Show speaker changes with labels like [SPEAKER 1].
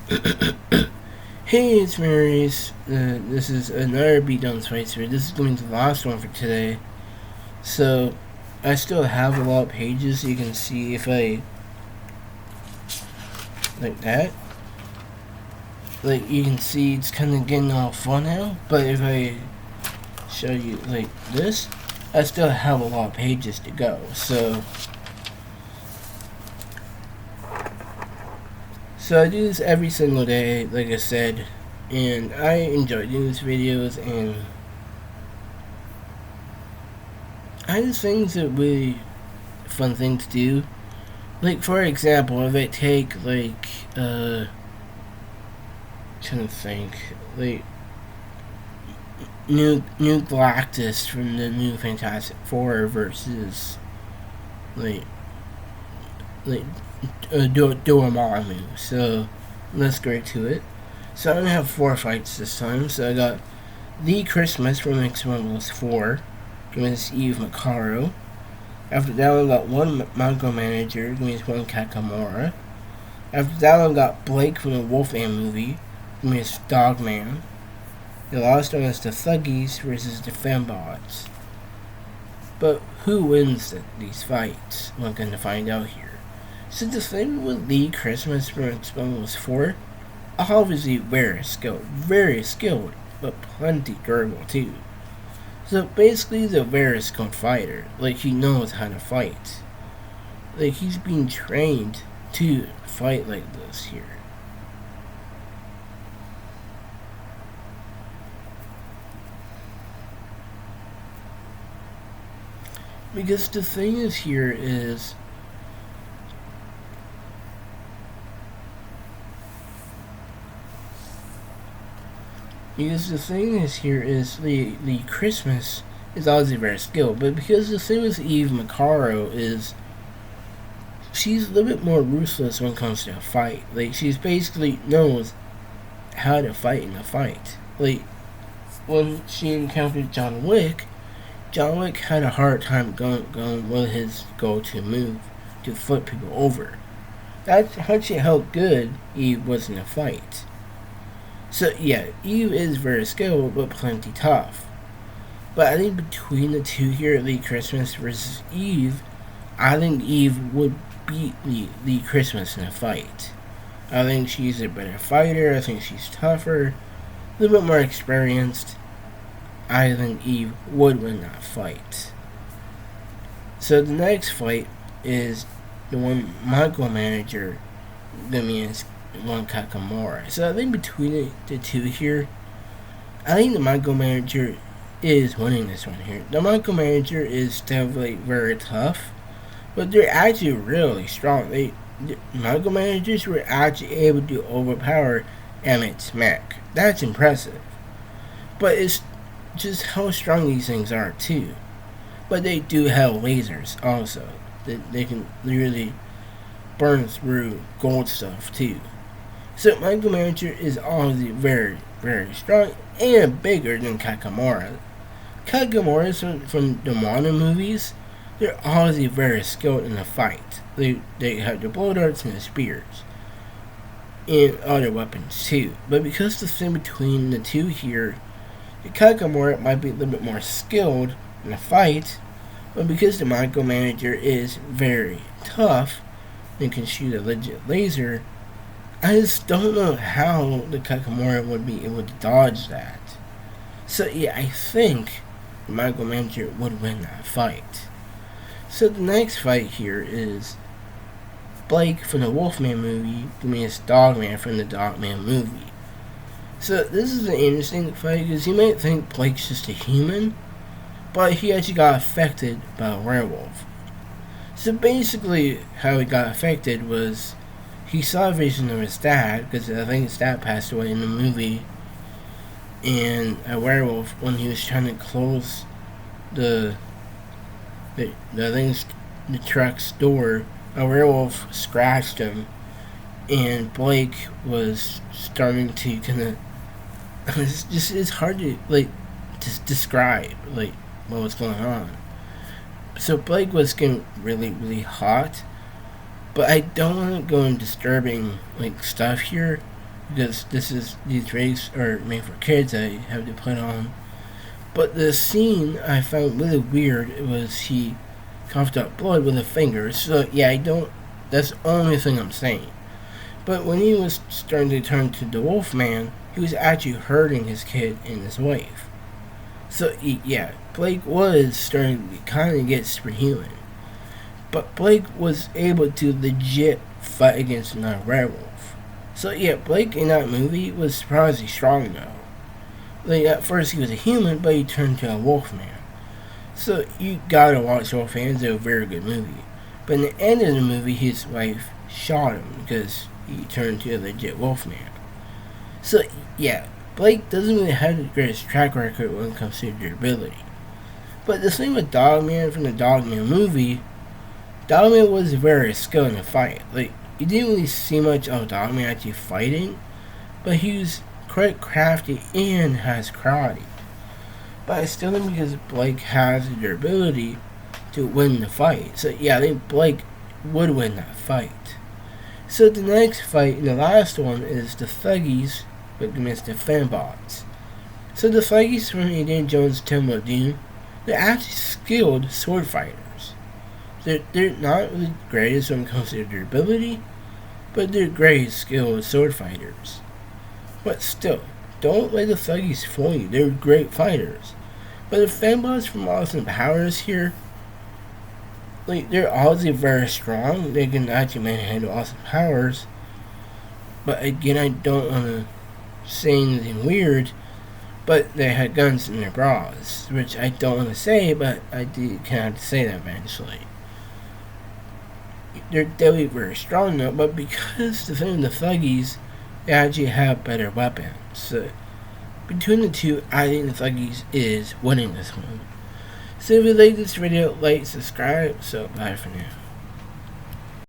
[SPEAKER 1] Hey, it's Mary's. This is another Beatdown Spicer. This is going to be the last one for today. So, I still have a lot of pages. You can see if I like that. Like you can see, it's kind of getting all full now. But if I show you like this, I still have a lot of pages to go. So I do this every single day, like I said, and I enjoy doing these videos, and I just think it's a really fun thing to do. Like, for example, if I take, trying to think, like, new Galactus from the new Fantastic Four versus, like, Dormammu. So, let's get to it. So, I'm gonna have 4 fights this time. So, I got Lee Christmas from X-Men 4 against Eve Macaro. After that one, got one Micromanager against one Kakamora. After that one, got Blake from the Wolfman movie against Dogman. The last one is the Thuggies versus the Fembots. But who wins these fights? We're going to find out here. So the thing with Lee Christmas from X-Men 4, obviously very skilled, but plenty durable too. So basically, he's a very skilled fighter. Like, he knows how to fight. Like, he's being trained to fight like this here. Because the thing is here is, the Christmas is obviously very skilled, but because the thing with Eve Macaro is she's a little bit more ruthless when it comes to a fight. Like, she's basically knows how to fight in a fight. Like, when she encountered John Wick had a hard time going with his go-to move to flip people over. That's how good Eve was in a fight. So yeah, Eve is very skilled but plenty tough. But I think between the two here, Lee Christmas versus Eve, I think Eve would beat Lee Christmas in a fight. I think she's a better fighter. I think she's tougher, a little bit more experienced. I think Eve would win that fight. So the next fight is the one Micromanager against one Kakamora. So I think between the two here, I think the Micromanager is winning this one here. The Micromanager is definitely very tough, but they're actually really strong. The Micromanagers were actually able to overpower Emmett's mech. That's impressive. But it's just how strong these things are too. But they do have lasers also. They can really burn through gold stuff too. So Micromanager is obviously very strong and bigger than Kakamora. Kakamoras from the modern movies, they're obviously very skilled in the fight. They have the blow darts and the spears. And other weapons too. But because the thing between the two here, the Kakamora might be a little bit more skilled in the fight, but because the Micromanager is very tough and can shoot a legit laser, I just don't know how the Kakamora would be able to dodge that. So yeah, I think the Micromanager would win that fight. So the next fight here is Blake from the Wolfman movie against Dogman from the Dogman movie. So this is an interesting fight because you might think Blake's just a human, but he actually got affected by a werewolf. So basically how he got affected was he saw a vision of his dad, because I think his dad passed away in the movie, and a werewolf, when he was trying to close the truck's door, a werewolf scratched him, and Blake was starting to kind of, it's hard to describe what was going on. So Blake was getting really hot, but I don't want to go in disturbing stuff here, because these races are made for kids. I have to put on. But the scene I found really weird was he coughed up blood with a finger. So yeah, I don't. That's the only thing I'm saying. But when he was starting to turn to the Wolfman, he was actually hurting his kid and his wife. So yeah, Blake was starting to kind of get superhuman. But Blake was able to legit fight against another werewolf. So yeah, Blake in that movie was surprisingly strong though. Like at first he was a human, but he turned to a wolfman. So you gotta watch Wolfman. It's a very good movie. But in the end of the movie, his wife shot him because he turned to a legit wolfman. So yeah, Blake doesn't really have the greatest track record when it comes to durability. But the thing with Dogman from the Dogman movie, Dogman was very skilled in the fight. Like, you didn't really see much of Dogman actually fighting, but he was quite crafty and has karate. But I still think because Blake has the durability to win the fight. So yeah, I think Blake would win that fight. So the next fight, and the last one, is the Thuggies against the Fembots. So the Thuggies from Indiana Jones Temple of Doom, they're actually skilled sword fighters. They're not really greatest when it comes to their durability, but they're great skilled sword fighters. But still, don't let the Thuggies fool you. They're great fighters. But the Fembots from Austin Powers here, like, they're obviously very strong. They can actually manhandle Austin Powers. But again, I don't want to say anything weird, but they had guns in their bras, which I don't want to say, but I do kind of say that eventually. They're definitely very strong though, but because the thing with the Thuggies, they actually have better weapons. So between the two, I think the Thuggies is winning this one. So if you like this video, like, subscribe. So bye for now.